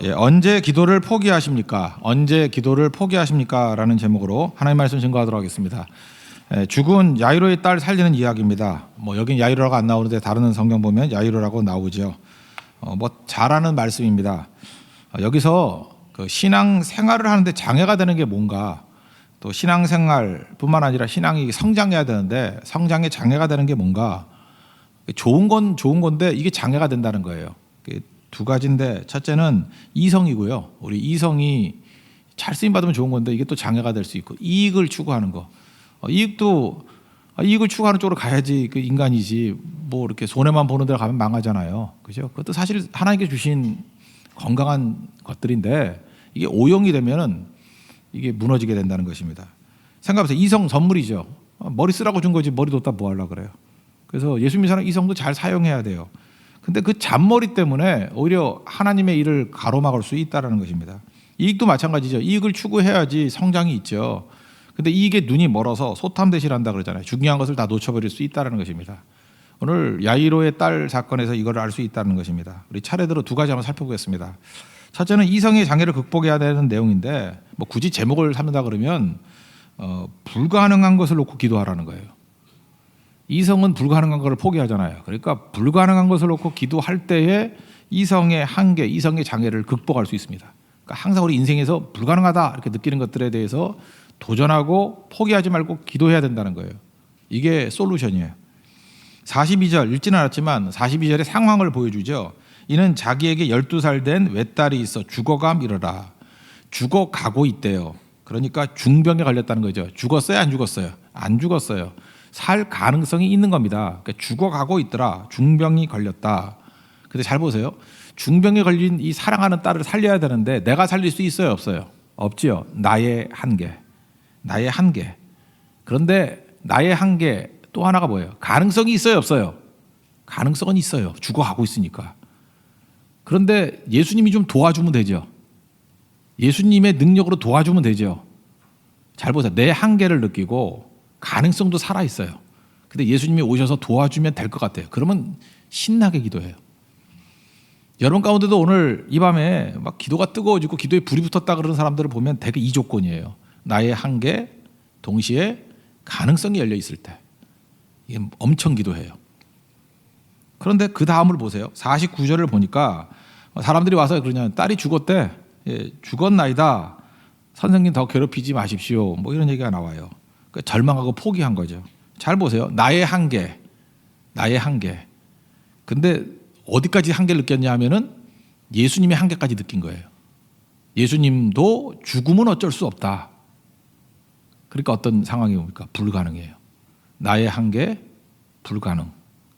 예, 언제 기도를 포기하십니까? 언제 기도를 포기하십니까? 라는 제목으로 하나님 말씀 증거하도록 하겠습니다. 죽은 야이로의 딸 살리는 이야기입니다. 여긴 야이로라고 안 나오는데 다른 성경 보면 야이로라고 나오죠. 잘하는 말씀입니다. 여기서 그 신앙 생활을 하는데 장애가 되는 게 뭔가, 또 신앙 생활뿐만 아니라 신앙이 성장해야 되는데 성장에 장애가 되는 게 뭔가, 좋은 건 좋은 건데 이게 장애가 된다는 거예요. 두 가지인데, 첫째는 이성이고요. 우리 이성이 잘 쓰임 받으면 좋은 건데 이게 또 장애가 될 수 있고, 이익을 추구하는 거. 이익을 추구하는 쪽으로 가야지 그 인간이지, 이렇게 손해만 보는 데로 가면 망하잖아요. 그죠? 그것도 사실 하나님께 주신 건강한 것들인데 이게 오용이 되면은 이게 무너지게 된다는 것입니다. 생각해보세요. 이성 선물이죠. 머리 쓰라고 준 거지 머리 뒀다 뭐 하려고 그래요. 그래서 예수 믿는 사람 이성도 잘 사용해야 돼요. 근데 그 잔머리 때문에 오히려 하나님의 일을 가로막을 수 있다는 것입니다. 이익도 마찬가지죠. 이익을 추구해야지 성장이 있죠. 근데 이익에 눈이 멀어서 소탐대실한다 그러잖아요. 중요한 것을 다 놓쳐버릴 수 있다는 것입니다. 오늘 야이로의 딸 사건에서 이걸 알 수 있다는 것입니다. 우리 차례대로 두 가지 한번 살펴보겠습니다. 첫째는 이성의 장애를 극복해야 되는 내용인데, 굳이 제목을 삼는다 그러면 불가능한 것을 놓고 기도하라는 거예요. 이성은 불가능한 것을 포기하잖아요. 그러니까 불가능한 것을 놓고 기도할 때에 이성의 한계, 이성의 장애를 극복할 수 있습니다. 그러니까 항상 우리 인생에서 불가능하다 이렇게 느끼는 것들에 대해서 도전하고 포기하지 말고 기도해야 된다는 거예요. 이게 솔루션이에요. 42절 읽지는 않았지만 42절의 상황을 보여주죠. 이는 자기에게 12살 된 외딸이 있어 죽어감 이르라. 죽어가고 있대요. 그러니까 중병에 걸렸다는 거죠. 죽었어요? 안 죽었어요? 안 죽었어요. 살 가능성이 있는 겁니다. 그러니까 죽어가고 있더라. 중병이 걸렸다. 근데 잘 보세요. 중병에 걸린 이 사랑하는 딸을 살려야 되는데 내가 살릴 수 있어요? 없어요? 없지요. 나의 한계. 나의 한계. 그런데 나의 한계 또 하나가 뭐예요? 가능성이 있어요? 없어요? 가능성은 있어요. 죽어가고 있으니까. 그런데 예수님이 좀 도와주면 되죠. 예수님의 능력으로 도와주면 되죠. 잘 보세요. 내 한계를 느끼고 가능성도 살아있어요. 근데 예수님이 오셔서 도와주면 될 것 같아요. 그러면 신나게 기도해요. 여러분 가운데도 오늘 이 밤에 막 기도가 뜨거워지고 기도에 불이 붙었다 그러는 사람들을 보면 대개 이 조건이에요. 나의 한계, 동시에 가능성이 열려 있을 때 이게 엄청 기도해요. 그런데 그 다음을 보세요. 49절을 보니까 사람들이 와서 그러냐, 딸이 죽었대. 예, 죽었나이다. 선생님 더 괴롭히지 마십시오. 이런 얘기가 나와요. 그러니까 절망하고 포기한 거죠. 잘 보세요. 나의 한계, 나의 한계. 근데 어디까지 한계를 느꼈냐 하면은 예수님의 한계까지 느낀 거예요. 예수님도 죽음은 어쩔 수 없다. 그러니까 어떤 상황이 옵니까? 불가능해요. 나의 한계, 불가능.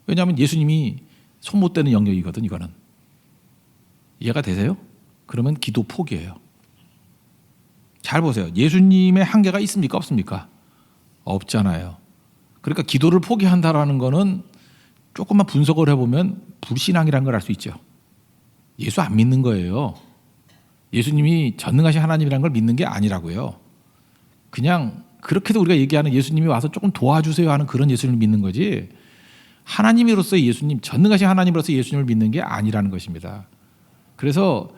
왜냐하면 예수님이 손 못 대는 영역이거든, 이거는. 이해가 되세요? 그러면 기도 포기해요. 잘 보세요. 예수님의 한계가 있습니까? 없습니까? 없잖아요. 그러니까 기도를 포기한다라는 거는 조금만 분석을 해보면 불신앙이라는 걸 알 수 있죠. 예수 안 믿는 거예요. 예수님이 전능하신 하나님이라는 걸 믿는 게 아니라고요. 그냥 그렇게도 우리가 얘기하는 예수님이 와서 조금 도와주세요 하는 그런 예수님을 믿는 거지, 하나님으로서의 예수님, 전능하신 하나님으로서 예수님을 믿는 게 아니라는 것입니다. 그래서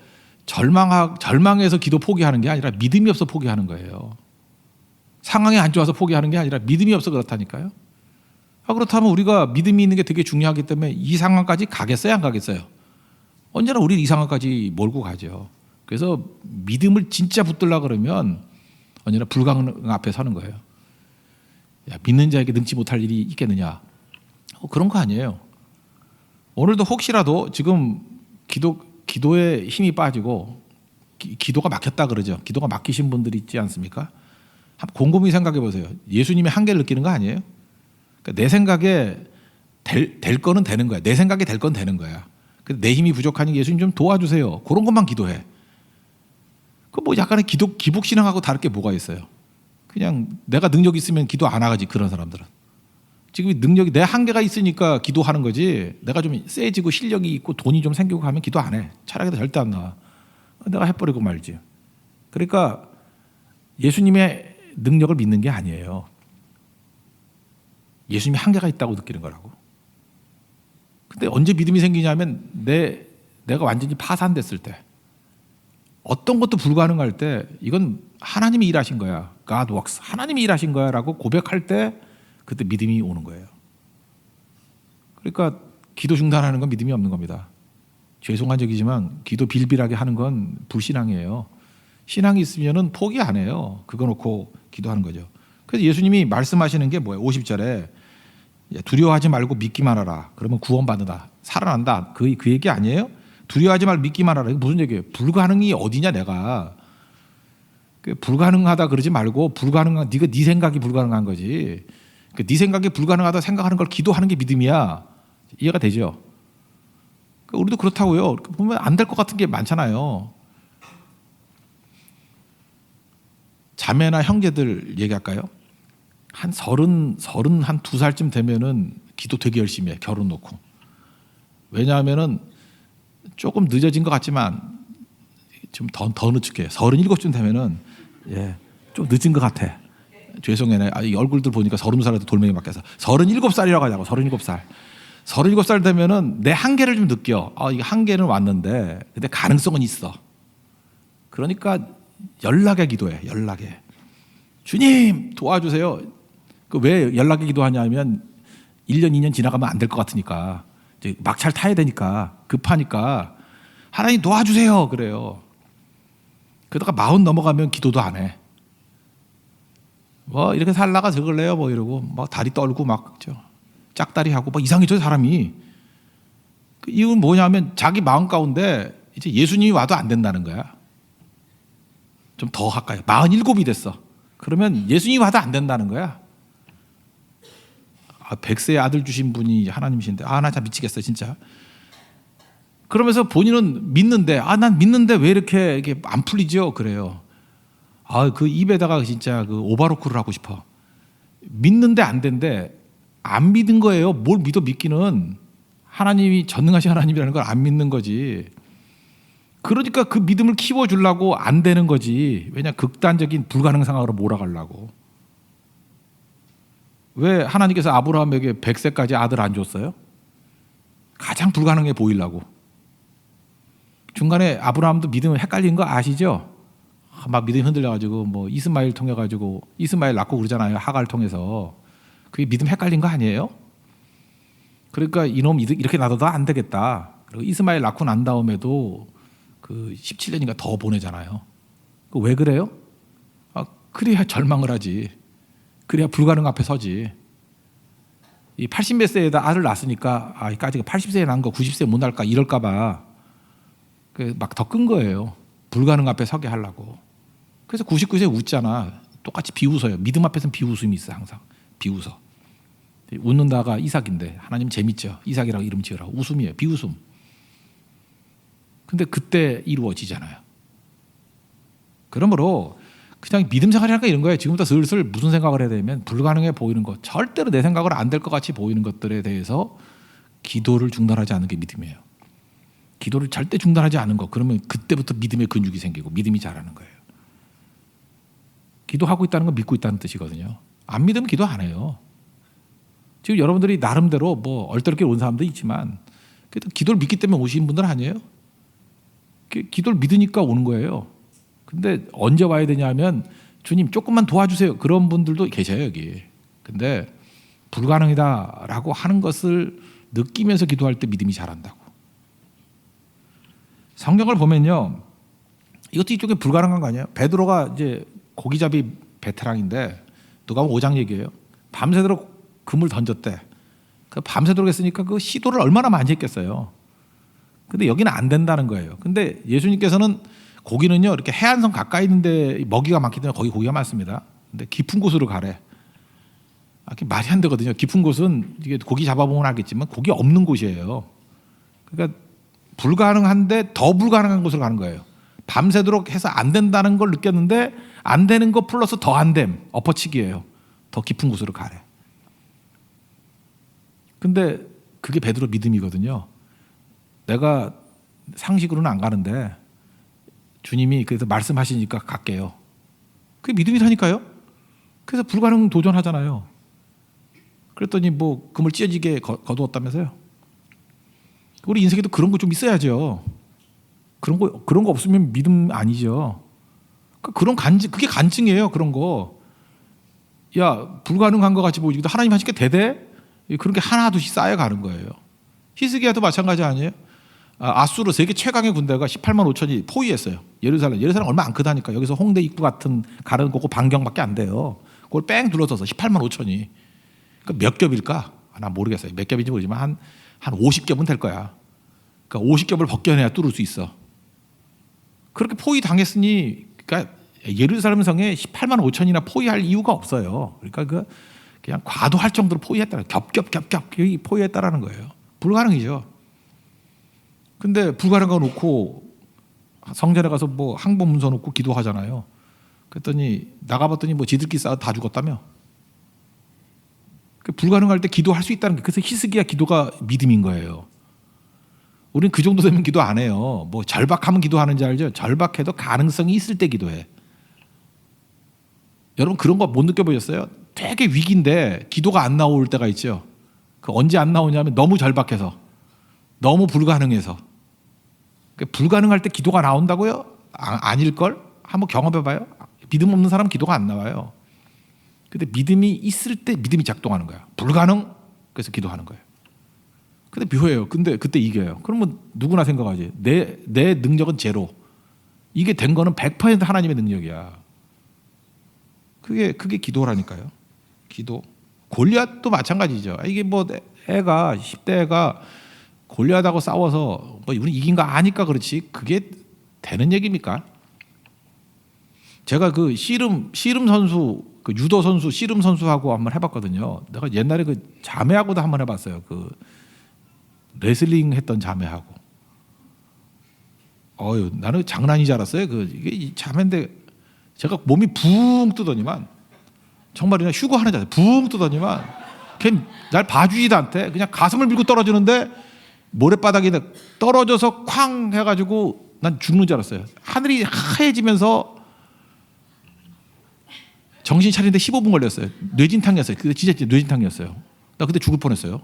절망해서 기도 포기하는 게 아니라 믿음이 없어 포기하는 거예요. 상황이 안 좋아서 포기하는 게 아니라 믿음이 없어 그렇다니까요. 그렇다면 우리가 믿음이 있는 게 되게 중요하기 때문에 이 상황까지 가겠어요? 안 가겠어요? 언제나 우리 이 상황까지 몰고 가죠. 그래서 믿음을 진짜 붙들려고 그러면 언제나 불가능 앞에 서는 거예요. 야, 믿는 자에게 능치 못할 일이 있겠느냐? 그런 거 아니에요. 오늘도 혹시라도 지금 기도에 힘이 빠지고 기도가 막혔다 그러죠. 기도가 막히신 분들이 있지 않습니까? 곰곰이 생각해 보세요. 예수님의 한계를 느끼는 거 아니에요? 그러니까 내 생각에 될 거는 되는 거야. 내 생각에 될 건 되는 거야. 근데 내 힘이 부족하니 예수님 좀 도와주세요. 그런 것만 기도해. 약간의 기복신앙하고 다를 게 뭐가 있어요? 그냥 내가 능력 있으면 기도 안 하지, 그런 사람들은. 지금 능력이, 내 한계가 있으니까 기도하는 거지, 내가 좀 세지고 실력이 있고 돈이 좀 생기고 하면 기도 안 해. 차라리 절대 안 나와. 내가 해버리고 말지. 그러니까 예수님의 능력을 믿는 게 아니에요. 예수님이 한계가 있다고 느끼는 거라고. 근데 언제 믿음이 생기냐면 내가 완전히 파산됐을 때, 어떤 것도 불가능할 때 이건 하나님이 일하신 거야. God works. 하나님이 일하신 거야라고 고백할 때 그때 믿음이 오는 거예요. 그러니까 기도 중단하는 건 믿음이 없는 겁니다. 죄송한 적이지만 기도 빌빌하게 하는 건 불신앙이에요. 신앙이 있으면은 포기 안 해요. 그거 놓고 기도하는 거죠. 그래서 예수님이 말씀하시는 게 뭐예요? 50절에 두려워하지 말고 믿기만 하라. 그러면 구원받는다. 살아난다. 그 얘기 아니에요? 두려워하지 말고 믿기만 하라. 이게 무슨 얘기예요? 불가능이 어디냐 내가. 불가능하다 그러지 말고 불가능한 네가 네 생각이 불가능한 거지. 네 생각이 불가능하다 생각하는 걸 기도하는 게 믿음이야. 이해가 되죠? 우리도 그렇다고요. 보면 안 될 것 같은 게 많잖아요. 자매나 형제들 얘기할까요? 한 32살쯤 되면은 기도 되게 열심히 해. 결혼 놓고. 왜냐하면은 조금 늦어진 것 같지만 좀 더 늦출게요. 37쯤 되면은 좀 늦은 것 같아. 죄송해요. 이 얼굴들 보니까 30살에도 돌멩이 맞겠어. 37살이라고 하자고. 37살. 37살 되면은 내 한계를 좀 느껴. 이 한계는 왔는데 근데 가능성은 있어. 그러니까 연락에 기도해. 연락에. 주님 도와주세요. 왜 연락에 기도하냐면 1년 2년 지나가면 안 될 것 같으니까 이제 막차를 타야 되니까 급하니까 하나님 도와주세요 그래요. 그러다가 40 넘어가면 기도도 안 해. 뭐 이렇게 살다가 적을래요 뭐 이러고 막 다리 떨고 막 짝다리 하고 막 이상해져 사람이. 이건 뭐냐면 자기 마음 가운데 이제 예수님이 와도 안 된다는 거야. 좀 더 할까요? 47이 됐어. 그러면 예수님이 와도 안 된다는 거야. 100세의 아들 주신 분이 하나님이신데 나 참 미치겠어 진짜. 그러면서 본인은 믿는데 난 믿는데 왜 이렇게 안 풀리죠? 그래요. 그 입에다가 진짜 그 오바로크를 하고 싶어. 믿는데 안 된대. 안 믿은 거예요. 뭘 믿어 믿기는. 하나님이 전능하신 하나님이라는 걸 안 믿는 거지. 그러니까 그 믿음을 키워주려고 안 되는 거지. 왜냐 극단적인 불가능 상황으로 몰아가려고. 왜 하나님께서 아브라함에게 100세까지 아들 안 줬어요? 가장 불가능해 보이려고. 중간에 아브라함도 믿음을 헷갈린 거 아시죠? 막 믿음이 흔들려가지고 뭐 이스마엘 통해가지고 이스마엘 낳고 그러잖아요. 하가를 통해서. 그게 믿음 헷갈린 거 아니에요? 그러니까 이놈 이렇게 놔둬도 안 되겠다. 그리고 이스마엘 낳고 난 다음에도 그 17년인가 더 보내잖아요. 왜 그래요? 그래야 절망을 하지. 그래야 불가능 앞에 서지. 이 80몇 세에다 아들 낳았으니까 이까지가 80세에 낳은 거 90세에 못 낳을까 이럴까 봐 막 더 끈 거예요. 불가능 앞에 서게 하려고. 그래서 99세 웃잖아. 똑같이 비웃어요. 믿음 앞에서는 비웃음이 있어 항상. 비웃어. 웃는다가 이삭인데 하나님 재밌죠. 이삭이라고 이름 지으라고. 웃음이에요. 비웃음. 근데 그때 이루어지잖아요. 그러므로 그냥 믿음 생활이랄까 이런 거예요. 지금부터 슬슬 무슨 생각을 해야 되면 불가능해 보이는 것, 절대로 내 생각으로 안 될 것 같이 보이는 것들에 대해서 기도를 중단하지 않는 게 믿음이에요. 기도를 절대 중단하지 않은 것, 그러면 그때부터 믿음의 근육이 생기고 믿음이 자라는 거예요. 기도하고 있다는 건 믿고 있다는 뜻이거든요. 안 믿으면 기도 안 해요. 지금 여러분들이 나름대로 뭐 얼떨결에 온 사람도 있지만 그래도 기도를 믿기 때문에 오신 분들 아니에요? 기도를 믿으니까 오는 거예요. 근데 언제 와야 되냐면 주님 조금만 도와주세요. 그런 분들도 계셔요 여기. 근데 불가능이다라고 하는 것을 느끼면서 기도할 때 믿음이 자란다고. 성경을 보면요. 이것도 이쪽에 불가능한 거 아니에요? 베드로가 이제 고기잡이 베테랑인데 누가복음 5장 얘기예요. 밤새도록 금을 던졌대. 그 밤새도록 했으니까 그 시도를 얼마나 많이 했겠어요. 근데 여기는 안 된다는 거예요. 근데 예수님께서는 고기는요 이렇게 해안선 가까이 있는데 먹이가 많기 때문에 거기 고기가 많습니다. 근데 깊은 곳으로 가래. 그게 말이 안 되거든요. 깊은 곳은 이게 고기 잡아보면 알겠지만 고기 없는 곳이에요. 그러니까 불가능한데 더 불가능한 곳으로 가는 거예요. 밤새도록 해서 안 된다는 걸 느꼈는데 안 되는 거 플러스 더 안 됨. 엎어치기예요. 더 깊은 곳으로 가래. 근데 그게 베드로 믿음이거든요. 내가 상식으로는 안 가는데 주님이 그래서 말씀하시니까 갈게요. 그게 믿음이라니까요. 그래서 불가능 도전하잖아요. 그랬더니 뭐 금을 찢어지게 거두었다면서요. 우리 인생에도 그런 거 좀 있어야죠. 그런 거 없으면 믿음 아니죠. 그런 간증, 그게 간증이에요. 그런 거. 야, 불가능한 것 같이 보이기도 하나님 하시니까 대대 그런 게 하나둘씩 쌓여가는 거예요. 히스기야도 마찬가지 아니에요? 아수르 세계 최강의 군대가 18만 5천이 포위했어요. 예루살렘 얼마 안 크다니까. 여기서 홍대 입구 같은 가는 거고 반경밖에 안 돼요. 그걸 뺑 둘러서서 18만 5천이. 그러니까 몇 겹일까? 난 모르겠어요. 몇 겹인지 모르지만 한 50겹은 될 거야. 그러니까 50겹을 벗겨내야 뚫을 수 있어. 그렇게 포위 당했으니, 그러니까 예루살렘 성에 18만 5천이나 포위할 이유가 없어요. 그러니까 그냥 과도할 정도로 포위했다는, 겹겹 포위했다라는 거예요. 불가능이죠. 근데 불가능한 거 놓고 성전에 가서 뭐 항복 문서 놓고 기도하잖아요. 그랬더니 나가봤더니 뭐 지들끼리 싸워 다 죽었다며. 불가능할 때 기도할 수 있다는 게, 그래서 히스기야 기도가 믿음인 거예요. 우리는 그 정도 되면 기도 안 해요. 뭐 절박하면 기도하는지 알죠? 절박해도 가능성이 있을 때 기도해. 여러분 그런 거 못 느껴보셨어요? 되게 위기인데 기도가 안 나올 때가 있죠. 그 언제 안 나오냐면 너무 절박해서, 너무 불가능해서. 불가능할 때 기도가 나온다고요? 아닐걸? 한번 경험해봐요. 믿음 없는 사람은 기도가 안 나와요. 근데 믿음이 있을 때 믿음이 작동하는 거야. 불가능? 그래서 기도하는 거예요. 근데 묘해요. 근데 그때 이겨요. 그러면 누구나 생각하지. 내 능력은 제로. 이게 된 거는 100% 하나님의 능력이야. 그게 기도라니까요. 기도. 골리앗도 마찬가지죠. 이게 뭐 애가 10대 애가 골리앗하고 싸워서 뭐 우리 이긴 거 아니까 그렇지, 그게 되는 얘기입니까? 제가 그 씨름 선수, 그 유도 선수, 씨름 선수하고 한번 해봤거든요. 내가 옛날에 그 자매하고도 한번 해봤어요. 그 레슬링 했던 자매하고. 나는 장난인 줄 알았어요. 이게 자매인데 제가 몸이 붕 뜨더니만, 정말 그냥 휴거 하는 자세, 붕 뜨더니만 걔 날 봐주지도 않대. 그냥 가슴을 밀고 떨어지는데 모래바닥에 떨어져서 쾅 해가지고 난 죽는 줄 알았어요. 하늘이 하얘지면서 정신 차리는데 15분 걸렸어요. 뇌진탕이었어요. 그때 진짜 뇌진탕이었어요. 나 그때 죽을 뻔했어요.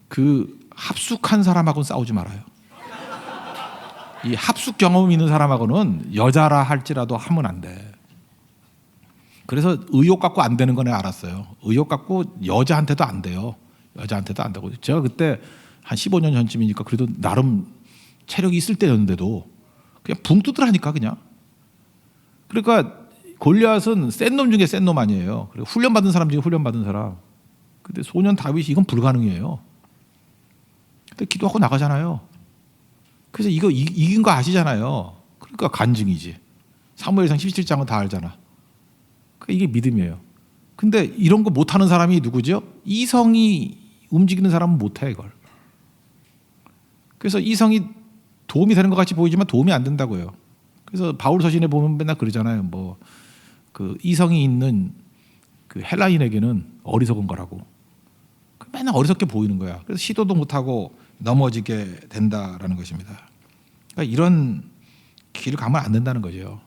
그 합숙한 사람하고는 싸우지 말아요. 이 합숙 경험 있는 사람하고는 여자라 할지라도 하면 안 돼. 그래서 의욕 갖고 안 되는 건 내가 알았어요. 의욕 갖고 여자한테도 안 돼요. 여자한테도 안 되고. 제가 그때 한 15년 전쯤이니까 그래도 나름 체력이 있을 때였는데도 그냥 붕 뜨더라니까 그냥. 그러니까 골리앗은 센 놈 중에 센 놈 아니에요. 그리고 훈련받은 사람 중에 훈련받은 사람. 근데 소년 다윗이 이건 불가능이에요. 근데 기도하고 나가잖아요. 그래서 이거 이긴 거 아시잖아요. 그러니까 간증이지. 사무엘상 17장은 다 알잖아. 그러니까 이게 믿음이에요. 근데 이런 거 못하는 사람이 누구죠? 이성이 움직이는 사람은 못해 이걸. 그래서 이성이 도움이 되는 것 같이 보이지만 도움이 안 된다고요. 그래서 바울 서신에 보면 맨날 그러잖아요. 뭐 그 이성이 있는 그 헬라인에게는 어리석은 거라고. 맨날 어리석게 보이는 거야. 그래서 시도도 못하고 넘어지게 된다라는 것입니다. 그러니까 이런 길을 가면 안 된다는 거죠.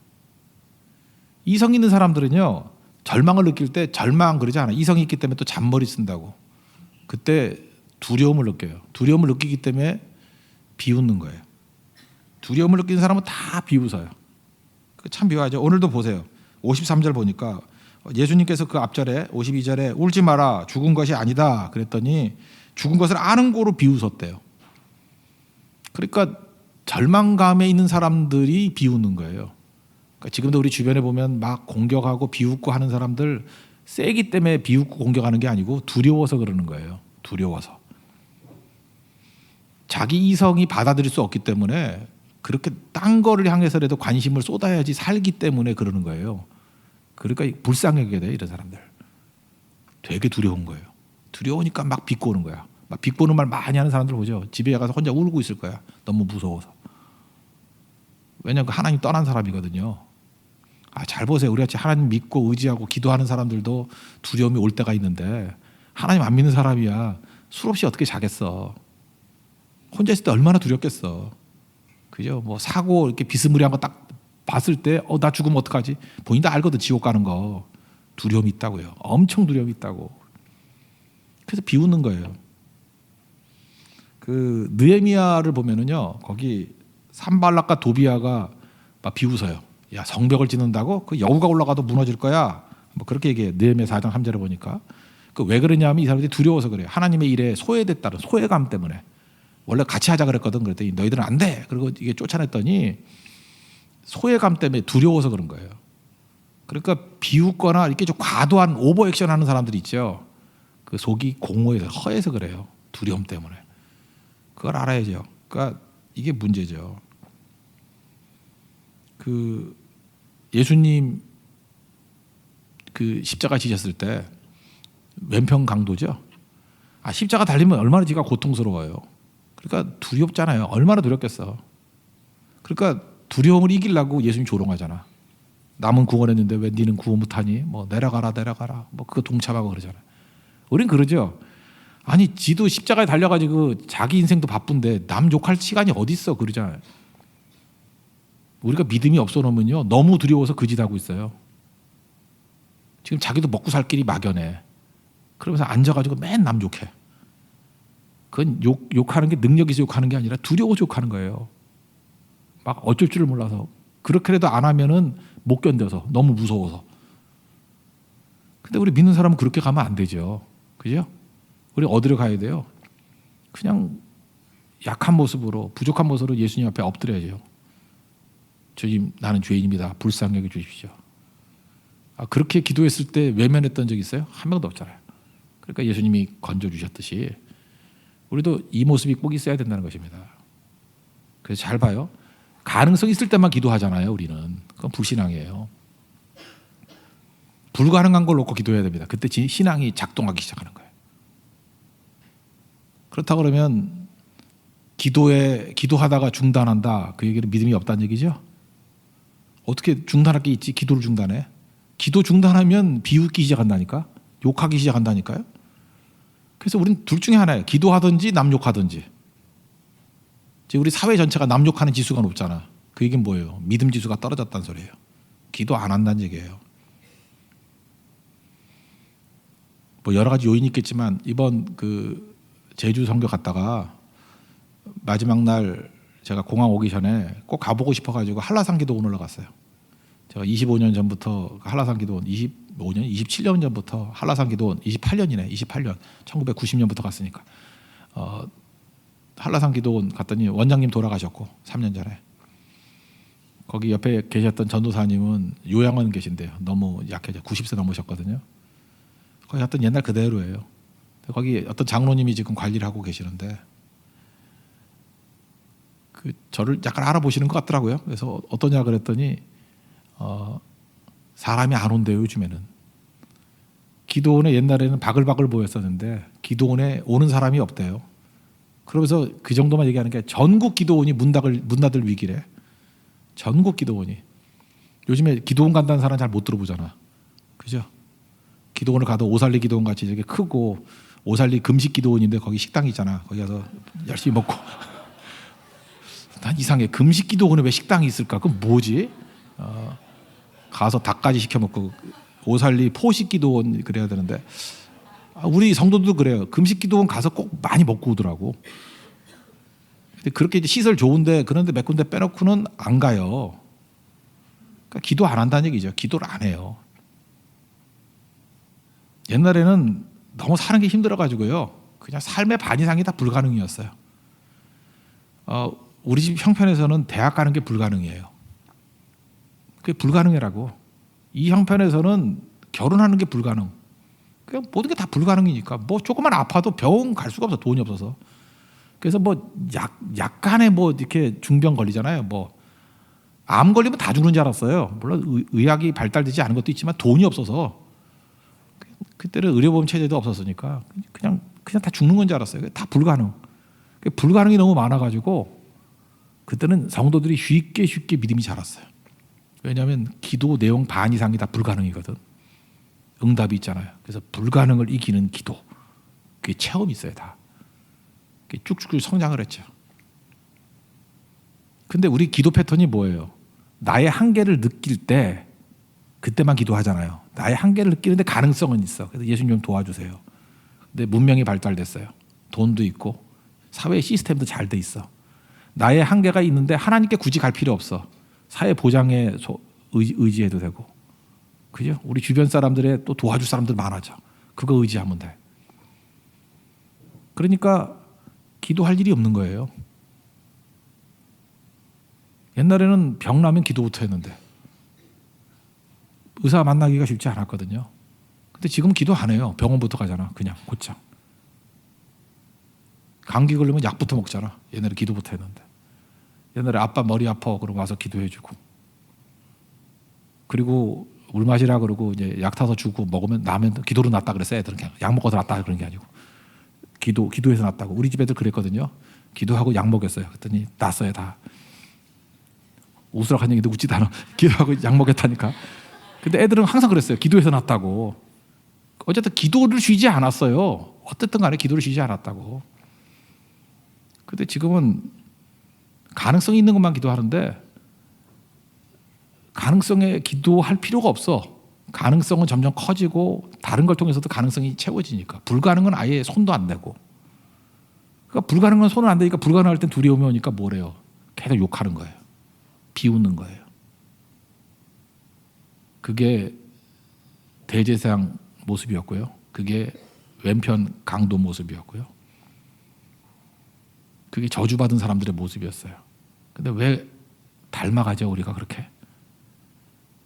이성 있는 사람들은요, 절망을 느낄 때 절망 그러지 않아요. 이성이 있기 때문에 또 잔머리 쓴다고. 그때 두려움을 느껴요. 두려움을 느끼기 때문에 비웃는 거예요. 두려움을 느끼는 사람은 다 비웃어요. 참 묘하죠. 오늘도 보세요. 53절 보니까 예수님께서 그 앞절에 52절에 울지 마라, 죽은 것이 아니다 그랬더니 죽은 것을 아는 고로 비웃었대요. 그러니까 절망감에 있는 사람들이 비웃는 거예요. 그러니까 지금도 우리 주변에 보면 막 공격하고 비웃고 하는 사람들, 세기 때문에 비웃고 공격하는 게 아니고 두려워서 그러는 거예요. 두려워서. 자기 이성이 받아들일 수 없기 때문에 그렇게 딴 거를 향해서라도 관심을 쏟아야지 살기 때문에 그러는 거예요. 그러니까 불쌍하게 돼, 이런 사람들. 되게 두려운 거예요. 두려우니까 막 비꼬는 거야. 막 비꼬는 말 많이 하는 사람들 보죠. 집에 가서 혼자 울고 있을 거야. 너무 무서워서. 왜냐하면 하나님 떠난 사람이거든요. 잘 보세요. 우리 같이 하나님 믿고 의지하고 기도하는 사람들도 두려움이 올 때가 있는데, 하나님 안 믿는 사람이야 수없이 어떻게 자겠어. 혼자 있을 때 얼마나 두렵겠어. 그죠? 뭐 사고 이렇게 비스무리한 거 딱 봤을 때 나 죽으면 어떡하지? 본인도 알거든, 지옥 가는 거. 두려움이 있다고요. 엄청 두려움이 있다고. 그래서 비웃는 거예요. 그 느헤미야를 보면은요, 거기 산발락과 도비아가 막 비웃어요. 야, 성벽을 짓는다고? 그 여우가 올라가도 무너질 거야. 뭐 그렇게 얘기해. 느헤미야 4장 3절에 보니까. 그 왜 그러냐면 이 사람들이 두려워서 그래요. 하나님의 일에 소외됐다는 소외감 때문에. 원래 같이 하자 그랬거든. 그랬더니 너희들은 안 돼. 그리고 이게 쫓아냈더니 소외감 때문에 두려워서 그런 거예요. 그러니까 비웃거나 이렇게 좀 과도한 오버 액션 하는 사람들이 있죠. 그 속이 공허해서 허해서 그래요. 두려움 때문에. 그걸 알아야죠. 그러니까 이게 문제죠. 그 예수님 그 십자가 지셨을 때 왼편 강도죠. 아, 십자가 달리면 얼마나 지가 고통스러워요. 그러니까 두렵잖아요. 얼마나 두렵겠어. 그러니까 두려움을 이기려고 예수님 조롱하잖아. 남은 구원했는데 왜 니는 구원 못하니? 뭐 내려가라 내려가라. 뭐 그거 동참하고 그러잖아요. 우린 그러죠. 아니 지도 십자가에 달려가지고 자기 인생도 바쁜데 남 욕할 시간이 어디 있어 그러잖아요. 우리가 믿음이 없어 놓으면요 너무 두려워서 그 짓 하고 있어요. 지금 자기도 먹고 살 길이 막연해. 그러면서 앉아가지고 맨 남 욕해. 그건 욕하는 게 능력 있어 욕하는 게 아니라 두려워서 욕하는 거예요. 막 어쩔 줄을 몰라서. 그렇게라도 안 하면은 못 견뎌서 너무 무서워서. 근데 우리 믿는 사람은 그렇게 가면 안 되죠. 그죠? 우리 어디로 가야 돼요? 그냥 약한 모습으로 부족한 모습으로 예수님 앞에 엎드려야죠. 주님 나는 죄인입니다. 불쌍히 여겨 주십시오. 아, 그렇게 기도했을 때 외면했던 적 있어요? 한 명도 없잖아요. 그러니까 예수님이 건져주셨듯이 우리도 이 모습이 꼭 있어야 된다는 것입니다. 그래서 잘 봐요. 가능성 있을 때만 기도하잖아요. 우리는. 그건 불신앙이에요. 불가능한 걸 놓고 기도해야 됩니다. 그때 신앙이 작동하기 시작하는 거예요. 그렇다 그러면 기도하다가 중단한다. 그 얘기는 믿음이 없다는 얘기죠. 어떻게 중단할 게 있지? 기도를 중단해. 기도 중단하면 비웃기 시작한다니까. 욕하기 시작한다니까요. 그래서 우리는 둘 중에 하나예요. 기도하든지 남 욕하든지. 지금 우리 사회 전체가 남 욕하는 지수가 높잖아. 그 얘기는 뭐예요? 믿음 지수가 떨어졌다는 소리예요. 기도 안 한다는 얘기예요. 뭐 여러 가지 요인이 있겠지만 이번 그 제주 선교 갔다가 마지막 날 제가 공항 오기 전에 꼭 가보고 싶어가지고 한라산 기도원 올라갔어요. 제가 25년 전부터 한라산 기도원 25년, 27년 전부터 한라산 기도원 28년이네. 28년. 1990년부터 갔으니까. 한라산 기도원 갔더니 원장님 돌아가셨고 3년 전에. 거기 옆에 계셨던 전도사님은 요양원 계신데요. 너무 약해져 90세 넘으셨거든요. 거기 갔던 옛날 그대로예요. 거기 어떤 장로님이 지금 관리를 하고 계시는데 그 저를 약간 알아보시는 것 같더라고요. 그래서 어떠냐 그랬더니 사람이 안 온대요. 요즘에는. 기도원에 옛날에는 바글바글 보였었는데 기도원에 오는 사람이 없대요. 그러면서 그 정도만 얘기하는 게 전국 기도원이 문 닫을 위기래. 전국 기도원이. 요즘에 기도원 간다는 사람 잘 못 들어보잖아. 그죠? 기도원을 가도 오살리 기도원 같이 이렇게 크고 오살리 금식 기도원인데 거기 식당이 있잖아. 거기 가서 열심히 먹고. 난 이상해. 금식 기도원에 왜 식당이 있을까? 그건 뭐지? 가서 닭까지 시켜 먹고 오살리 포식 기도원 그래야 되는데 우리 성도들도 그래요. 금식 기도원 가서 꼭 많이 먹고 오더라고. 근데 그렇게 이제 시설 좋은데 그런데 몇 군데 빼놓고는 안 가요. 그러니까 기도 안 한다는 얘기죠. 기도를 안 해요. 옛날에는 너무 사는 게 힘들어가지고요. 그냥 삶의 반 이상이 다 불가능이었어요. 우리 집 형편에서는 대학 가는 게 불가능이에요. 그게 불가능이라고. 이 형편에서는 결혼하는 게 불가능. 그냥 모든 게 다 불가능이니까 뭐 조금만 아파도 병원 갈 수가 없어. 돈이 없어서. 그래서 뭐 약간의 뭐 이렇게 중병 걸리잖아요. 뭐 암 걸리면 다 죽는 줄 알았어요. 물론 의학이 발달되지 않은 것도 있지만 돈이 없어서 그때는 의료보험 체제도 없었으니까 그냥 다 죽는 건 줄 알았어요. 다 불가능. 불가능이 너무 많아가지고 그때는 성도들이 쉽게 믿음이 자랐어요. 왜냐하면 기도 내용 반 이상이 다 불가능이거든. 응답이 있잖아요. 그래서 불가능을 이기는 기도. 그게 체험이 있어요. 다. 그게 쭉쭉 성장을 했죠. 근데 우리 기도 패턴이 뭐예요? 나의 한계를 느낄 때 그때만 기도하잖아요. 나의 한계를 느끼는데 가능성은 있어. 그래서 예수님 좀 도와주세요. 근데 문명이 발달됐어요. 돈도 있고 사회 시스템도 잘 돼 있어. 나의 한계가 있는데 하나님께 굳이 갈 필요 없어. 사회 보장에 의지해도 되고, 그죠? 우리 주변 사람들의 또 도와줄 사람들 많아져. 그거 의지하면 돼. 그러니까 기도할 일이 없는 거예요. 옛날에는 병 나면 기도부터 했는데 의사 만나기가 쉽지 않았거든요. 근데 지금 기도 안 해요. 병원부터 가잖아. 그냥 곧장. 감기 걸리면 약부터 먹잖아. 옛날에 기도부터 했는데. 옛날에 아빠 머리 아파 그러고 와서 기도해주고, 그리고 물 마시라 그러고 이제 약 타서 주고 먹으면 나면 기도로 낫다 그랬어요. 애들은 그냥 약 먹어서 낫다 그런 게 아니고 기도해서 낫다고. 우리 집 애들 그랬거든요. 기도하고 약 먹였어요. 그랬더니 낫어요 다. 웃으라 한 얘기도 웃지도 않아. 기도하고 약 먹였다니까. 근데 애들은 항상 그랬어요. 기도해서 낫다고. 어쨌든 기도를 쉬지 않았어요. 어쨌든 간에 기도를 쉬지 않았다고. 근데 지금은 가능성이 있는 것만 기도하는데 가능성에 기도할 필요가 없어. 가능성은 점점 커지고 다른 걸 통해서도 가능성이 채워지니까. 불가능은 아예 손도 안 대고. 그러니까 불가능은 손은 안 대니까 불가능할 땐 두려움이 오니까 뭐래요? 계속 욕하는 거예요. 비웃는 거예요. 그게 대제사장 모습이었고요. 그게 왼편 강도 모습이었고요. 그게 저주받은 사람들의 모습이었어요. 근데 왜 닮아가죠 우리가 그렇게?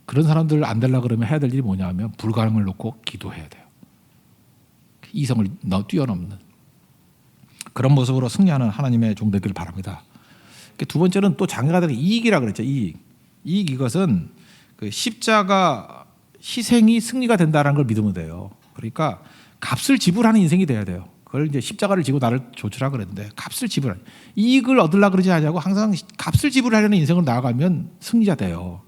그런 사람들 안 되려고 그러면 해야 될 일이 뭐냐 하면 불가능을 놓고 기도해야 돼요. 이성을 뛰어넘는 그런 모습으로 승리하는 하나님의 종 되기를 바랍니다. 두 번째는 또 장애가 되는 이익이라 그랬죠. 이익 이것은 그 십자가 희생이 승리가 된다는 걸 믿으면 돼요. 그러니까 값을 지불하는 인생이 돼야 돼요. 그걸 이제 십자가를 지고 나를 조추라 그랬는데 값을 지불하는 이익을 얻으려고 그러지 않냐고 항상 값을 지불하려는 인생을 나아가면 승리자 돼요.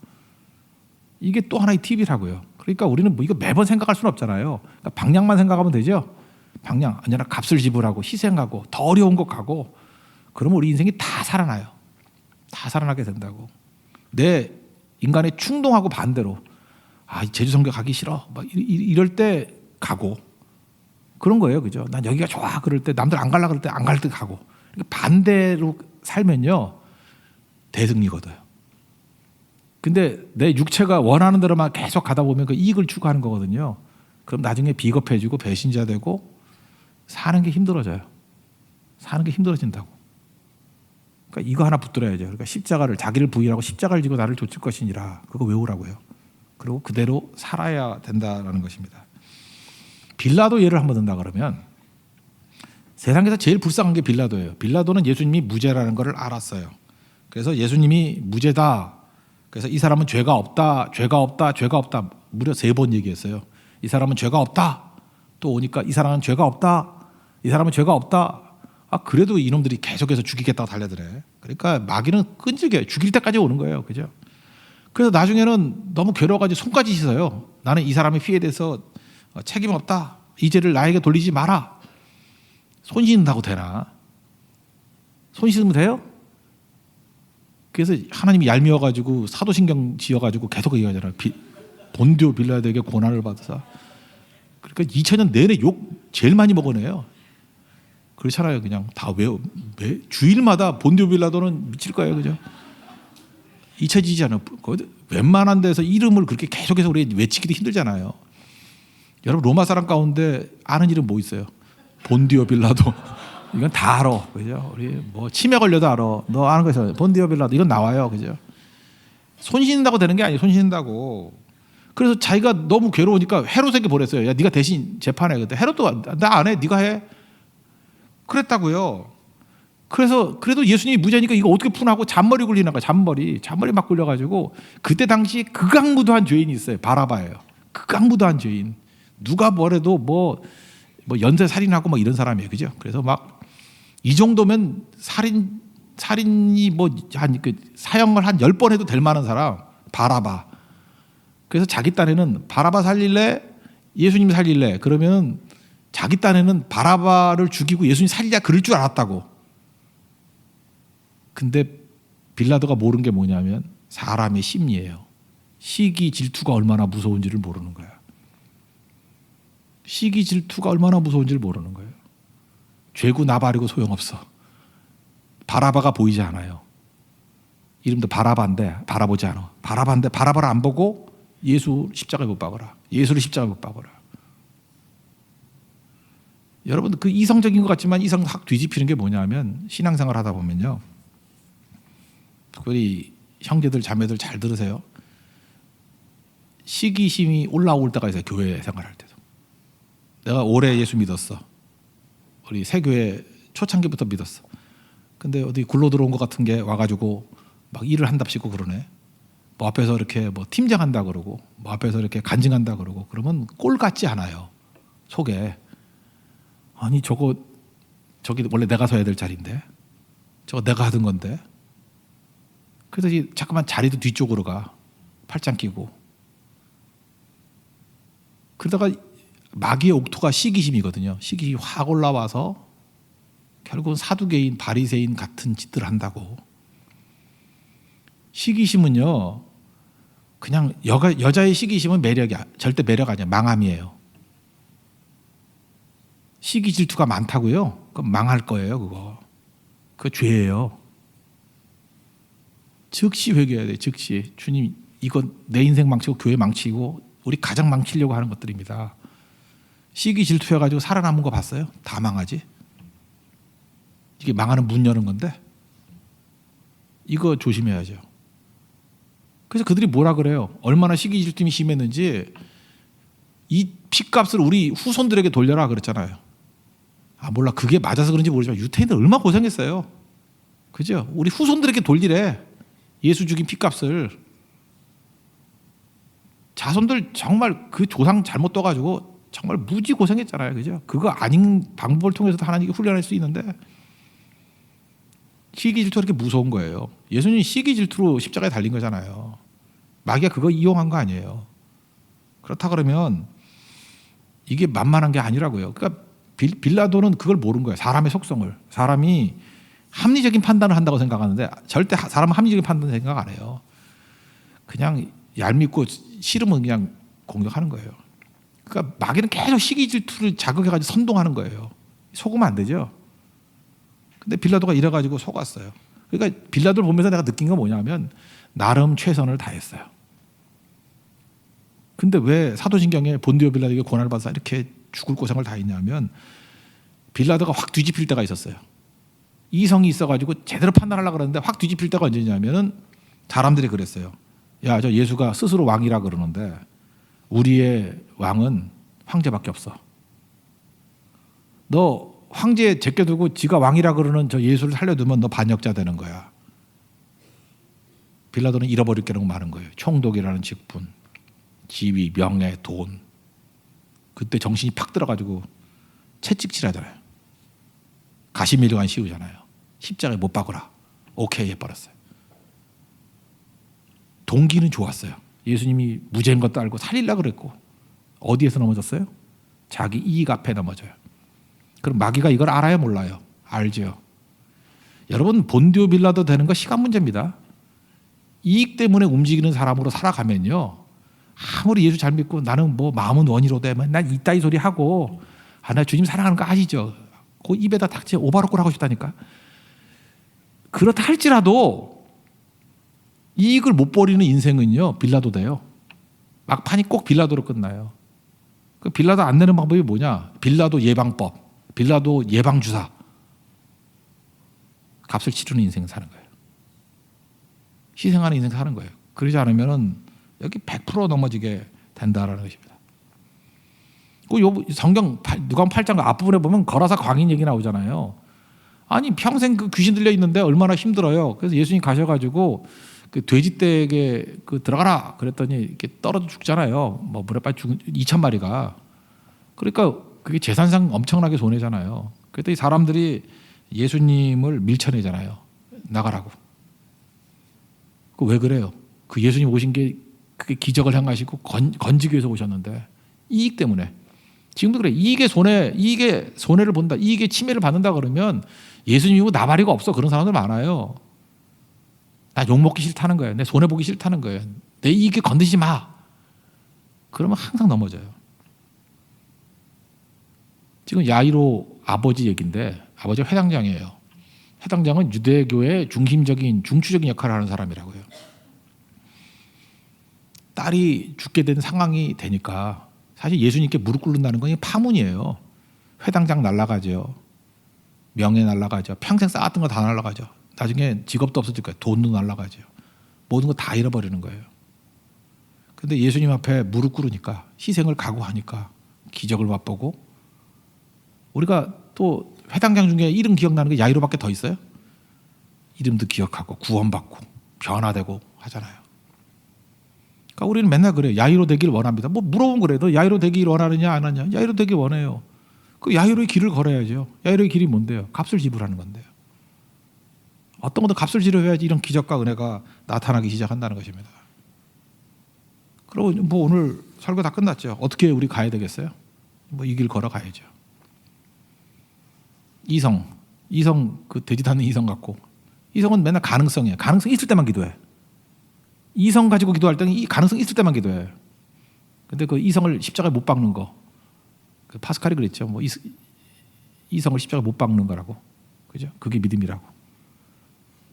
이게 또 하나의 팁이라고요. 그러니까 우리는 뭐 이거 매번 생각할 수는 없잖아요. 그러니까 방향만 생각하면 되죠. 방향 아니라 값을 지불하고 희생하고 더 어려운 거 가고 그러면 우리 인생이 다 살아나요. 다 살아나게 된다고. 내 인간의 충동하고 반대로 제주성교 가기 싫어 막 이럴 때 가고 그런 거예요. 그죠? 난 여기가 좋아 그럴 때 남들 안 갈라 그럴 때 안 갈 때 가고. 그러니까 반대로 살면요 대승리 거둬요. 근데 내 육체가 원하는 대로만 계속 가다 보면 그 이익을 추구하는 거거든요. 그럼 나중에 비겁해지고 배신자 되고 사는 게 힘들어져요. 사는 게 힘들어진다고. 그러니까 이거 하나 붙들어야죠. 그러니까 십자가를 자기를 부인하고 십자가를 지고 나를 좇을 것이니라. 그거 외우라고요. 그리고 그대로 살아야 된다라는 것입니다. 빌라도 예를 한번 든다 그러면 세상에서 제일 불쌍한 게 빌라도예요. 빌라도는 예수님이 무죄라는 것을 알았어요. 그래서 예수님이 무죄다. 그래서 이 사람은 죄가 없다, 죄가 없다, 죄가 없다. 무려 3번 얘기했어요. 이 사람은 죄가 없다. 또 오니까 이 사람은 죄가 없다. 이 사람은 죄가 없다. 그래도 이놈들이 계속해서 죽이겠다고 달려드래. 그러니까 마귀는 끈질겨요. 죽일 때까지 오는 거예요. 그죠? 그래서 나중에는 너무 괴로워가지고 손까지 씻어요. 나는 이 사람의 피해에 대해서 책임 없다. 이 죄를 나에게 돌리지 마라. 손 씻는다고 되나? 손 씻으면 돼요? 그래서 하나님이 얄미워가지고 사도신경 지어가지고 계속 얘기하잖아요. 본디오 빌라도에게 고난을 받으사. 그러니까 2000년 내내 욕 제일 많이 먹어내요. 그렇잖아요. 그냥 다 매 주일마다 본디오 빌라도는 미칠 거예요. 그죠? 잊혀지지 않아요. 웬만한 데서 이름을 그렇게 계속해서 우리 외치기도 힘들잖아요. 여러분 로마 사람 가운데 아는 이름 뭐 있어요? 본디오 빌라도. 이건 다 알아. 그죠? 우리 뭐 치매 걸려도 알아. 너 아는 거 있어. 본디오 빌라도. 이건 나와요. 그죠? 손 씻는다고 되는 게 아니에요. 손 씻는다고. 그래서 자기가 너무 괴로우니까 헤롯에게 보냈어요. 야, 네가 대신 재판해. 그때 헤롯도 나 안 해. 네가 해. 그랬다고요. 그래서 그래도 예수님이 무죄니까 이거 어떻게 푸나고 잔머리 굴리는 거야. 잔머리 막 굴려가지고 그때 당시 극악무도한 죄인이 있어요. 바라바예요. 극악무도한 죄인. 누가 뭐래도 뭐 연쇄 살인하고 막 이런 사람이에요. 그죠? 그래서 막 이 정도면 살인이 뭐 한 그 사형을 한 10번 해도 될 만한 사람 바라바. 그래서 자기 딴에는 바라바 살릴래? 예수님 살릴래? 그러면 자기 딴에는 바라바를 죽이고 예수님 살리자 그럴 줄 알았다고. 근데 빌라도가 모르는 게 뭐냐면 사람의 심리예요. 시기 질투가 얼마나 무서운지를 모르는 거야. 시기 질투가 얼마나 무서운지를 모르는 거예요. 죄고 나발이고 소용없어. 바라바가 보이지 않아요. 이름도 바라바인데 바라보지 않아. 바라바인데 바라바를 안 보고 예수 십자가에 못 박아라. 예수를 십자가에 못 박아라. 여러분 그 이성적인 것 같지만 이성 확 뒤집히는 게 뭐냐면 신앙생활 하다 보면요. 우리 형제들 자매들 잘 들으세요. 시기심이 올라올 때가 있어요. 교회 생활할 때도. 내가 오래 예수 믿었어. 우리 새교회 초창기부터 믿었어. 근데 어디 굴러 들어온 것 같은 게 와가지고 막 일을 한답시고 그러네. 뭐 앞에서 이렇게 뭐 팀장한다 그러고 뭐 앞에서 이렇게 간증한다 그러고 그러면 꼴 같지 않아요. 속에. 아니 저기 원래 내가 서야 될 자리인데 저거 내가 하던 건데. 그래서 자꾸만 자리도 뒤쪽으로 가. 팔짱 끼고. 그러다가 마귀의 옥토가 시기심이거든요. 시기심이 확 올라와서 결국은 사두개인 바리새인 같은 짓들을 한다고. 시기심은요. 그냥 여자의 시기심은 매력이야. 절대 매력 아니야. 망함이에요. 시기 질투가 많다고요? 그럼 망할 거예요. 그거 죄예요. 즉시 회개해야 돼. 즉시. 주님 이건 내 인생 망치고 교회 망치고 우리 가정 망치려고 하는 것들입니다. 시기 질투해가지고 살아남은 거 봤어요? 다 망하지. 이게 망하는 문 여는 건데 이거 조심해야죠. 그래서 그들이 뭐라 그래요? 얼마나 시기 질투이 심했는지 이 핏값을 우리 후손들에게 돌려라 그랬잖아요. 아 몰라 그게 맞아서 그런지 모르지만 유태인들 얼마나 고생했어요. 그죠? 우리 후손들에게 돌리래. 예수 죽인 핏값을. 자손들 정말 그 조상 잘못 떠가지고 정말 무지 고생했잖아요. 그죠? 그거 아닌 방법을 통해서도 하나님께 훈련할 수 있는데 시기 질투가 그렇게 무서운 거예요. 예수님이 시기 질투로 십자가에 달린 거잖아요. 마귀가 그거 이용한 거 아니에요. 그렇다 그러면 이게 만만한 게 아니라고요. 그러니까 빌라도는 그걸 모른 거예요. 사람의 속성을. 사람이 합리적인 판단을 한다고 생각하는데 절대 사람은 합리적인 판단 생각 안 해요. 그냥 얄밉고 싫으면 그냥 공격하는 거예요. 그러니까 마귀는 계속 시기 질투를 자극해가지고 선동하는 거예요. 속으면 안 되죠. 근데 빌라도가 이래가지고 속았어요. 그러니까 빌라도를 보면서 내가 느낀 건 뭐냐면 나름 최선을 다했어요. 근데 왜 사도신경에 본디오 빌라도에게 고난을 받아서 이렇게 죽을 고생을 다 했냐면 빌라도가 확 뒤집힐 때가 있었어요. 이성이 있어가지고 제대로 판단하려고 그러는데 확 뒤집힐 때가 언제냐면은 사람들이 그랬어요. 야, 저 예수가 스스로 왕이라 그러는데 우리의 왕은 황제밖에 없어. 너 황제 제껴두고 지가 왕이라 그러는 저 예수를 살려두면 너 반역자 되는 거야. 빌라도는 잃어버릴 게라고 많은 거예요. 총독이라는 직분, 지위, 명예, 돈. 그때 정신이 팍 들어가지고 채찍질하잖아요. 가시밀관 씌우잖아요. 십자가에 못 박으라. 오케이 해버렸어요. 동기는 좋았어요. 예수님이 무죄인 것도 알고 살리려고 그랬고 어디에서 넘어졌어요? 자기 이익 앞에 넘어져요. 그럼 마귀가 이걸 알아요? 몰라요? 알죠. 여러분 본디오 빌라도 되는 거 시간 문제입니다. 이익 때문에 움직이는 사람으로 살아가면요. 아무리 예수 잘 믿고 나는 뭐 마음은 원이로 되면 난 이따위 소리 하고 나 주님 사랑하는 거 아시죠? 그 입에다 닥치 오바로꼴 하고 싶다니까. 그렇다 할지라도 이익을 못 버리는 인생은요. 빌라도 돼요. 막판이 꼭 빌라도로 끝나요. 그 빌라도 안 내는 방법이 뭐냐? 빌라도 예방법. 빌라도 예방주사. 값을 치르는 인생 사는 거예요. 희생하는 인생 사는 거예요. 그러지 않으면 여기 100% 넘어지게 된다라는 것입니다. 그 성경 누가복음 8장 앞부분에 보면 거라사 광인 얘기 나오잖아요. 아니 평생 그 귀신 들려 있는데 얼마나 힘들어요. 그래서 예수님 가셔가지고 그 돼지떼에게 그 들어가라 그랬더니 이렇게 떨어져 죽잖아요. 뭐 물에 빠져 죽은 2,000마리가. 그러니까 그게 재산상 엄청나게 손해잖아요. 그랬더니 사람들이 예수님을 밀쳐내잖아요. 나가라고. 그 왜 그래요? 그 예수님 오신 게 그게 기적을 행하시고 건지기 위해서 오셨는데 이익 때문에. 지금도 그래. 이익의 손해를 본다. 이익의 침해를 받는다 그러면 예수님이고 나발이가 없어. 그런 사람들 많아요. 나 욕먹기 싫다는 거예요. 내 손해보기 싫다는 거예요. 내 이익에 건드리지 마. 그러면 항상 넘어져요. 지금 야이로 아버지 얘기인데 아버지가 회당장이에요. 해당장은 유대교의 중심적인 중추적인 역할을 하는 사람이라고요. 딸이 죽게 된 상황이 되니까 사실 예수님께 무릎 꿇는다는 건 파문이에요. 회당장 날라가죠. 명예 날라가죠. 평생 쌓았던 거 다 날라가죠. 나중에 직업도 없어질 거예요. 돈도 날라가죠. 모든 거 다 잃어버리는 거예요. 그런데 예수님 앞에 무릎 꿇으니까 희생을 각오하니까 기적을 맛보고 우리가 또 회당장 중에 이름 기억나는 게 야이로밖에 더 있어요? 이름도 기억하고 구원받고 변화되고 하잖아요. 그러니까 우리는 맨날 그래요. 야이로 되길 원합니다. 뭐 물어보면 그래요. 너 야이로 되길 원하느냐 안 하느냐? 야이로 되길 원해요. 그 야이로의 길을 걸어야죠. 야이로의 길이 뭔데요? 값을 지불하는 건데요. 어떤 것도 값을 지불해야지 이런 기적과 은혜가 나타나기 시작한다는 것입니다. 그리고 뭐 오늘 설교 다 끝났죠. 어떻게 우리 가야 되겠어요? 뭐 이 길 걸어가야죠. 이성 그 되지도 않는 이성 갖고 이성은 맨날 가능성이에요. 가능성 있을 때만 기도해. 이성 가지고 기도할 때는 이 가능성 있을 때만 기도해. 근데 그 이성을 십자가에 못 박는 거, 그 파스칼이 그랬죠. 뭐 이성을 십자가에 못 박는 거라고, 그죠? 그게 믿음이라고.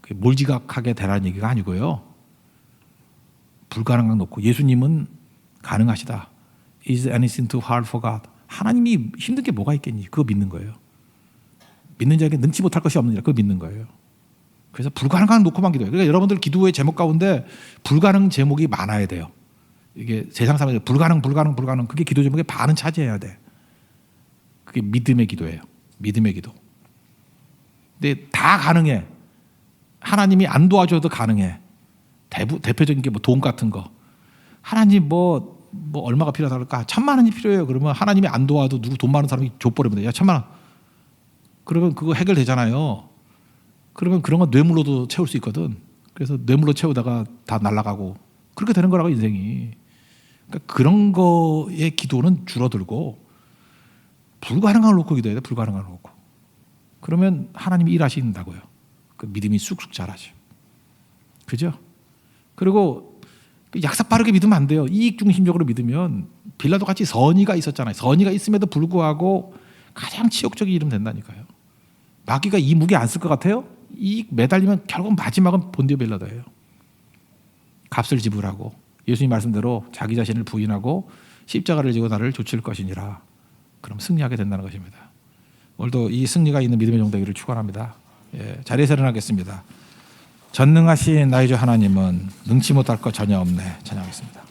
그게 몰지각하게 되라는 얘기가 아니고요. 불가능한 놓고 예수님은 가능하시다. Is anything too hard for God? 하나님이 힘든 게 뭐가 있겠니? 그거 믿는 거예요. 믿는 자에게 능치 못할 것이 없느니라. 그거 믿는 거예요. 그래서 불가능한 놓고만 기도해요. 그러니까 여러분들 기도의 제목 가운데 불가능 제목이 많아야 돼요. 이게 세상 사람들이 불가능 그게 기도 제목의 반은 차지해야 돼. 그게 믿음의 기도예요. 믿음의 기도. 근데 다 가능해. 하나님이 안 도와줘도 가능해. 대표적인 게 뭐 돈 같은 거. 하나님 뭐 얼마가 필요하다 그럴까? 1,000만 원이 필요해요. 그러면 하나님이 안 도와도 누구 돈 많은 사람이 줘버리면 돼. 야 1,000만 원. 그러면 그거 해결되잖아요. 그러면 그런 건 뇌물로도 채울 수 있거든. 그래서 뇌물로 채우다가 다 날아가고 그렇게 되는 거라고 인생이. 그러니까 그런 거의 기도는 줄어들고 불가능한 걸 놓고 기도해야 돼. 불가능한 걸 놓고. 그러면 하나님이 일하신다고요. 그 믿음이 쑥쑥 자라죠. 그죠? 그리고 약사 빠르게 믿으면 안 돼요. 이익 중심적으로 믿으면 빌라도 같이 선의가 있었잖아요. 선의가 있음에도 불구하고 가장 치욕적인 이름 된다니까요. 마귀가 이 무게 안 쓸 것 같아요? 이익 매달리면 결국 마지막은 본디오 빌라도예요. 값을 지불하고 예수님 말씀대로 자기 자신을 부인하고 십자가를 지고 나를 좇을 것이니라. 그럼 승리하게 된다는 것입니다. 오늘도 이 승리가 있는 믿음의 종되기를 축원합니다. 예, 자리에서 일어나겠습니다. 전능하신 나의 주 하나님은 능치 못할 것 전혀 없네. 찬양하겠습니다.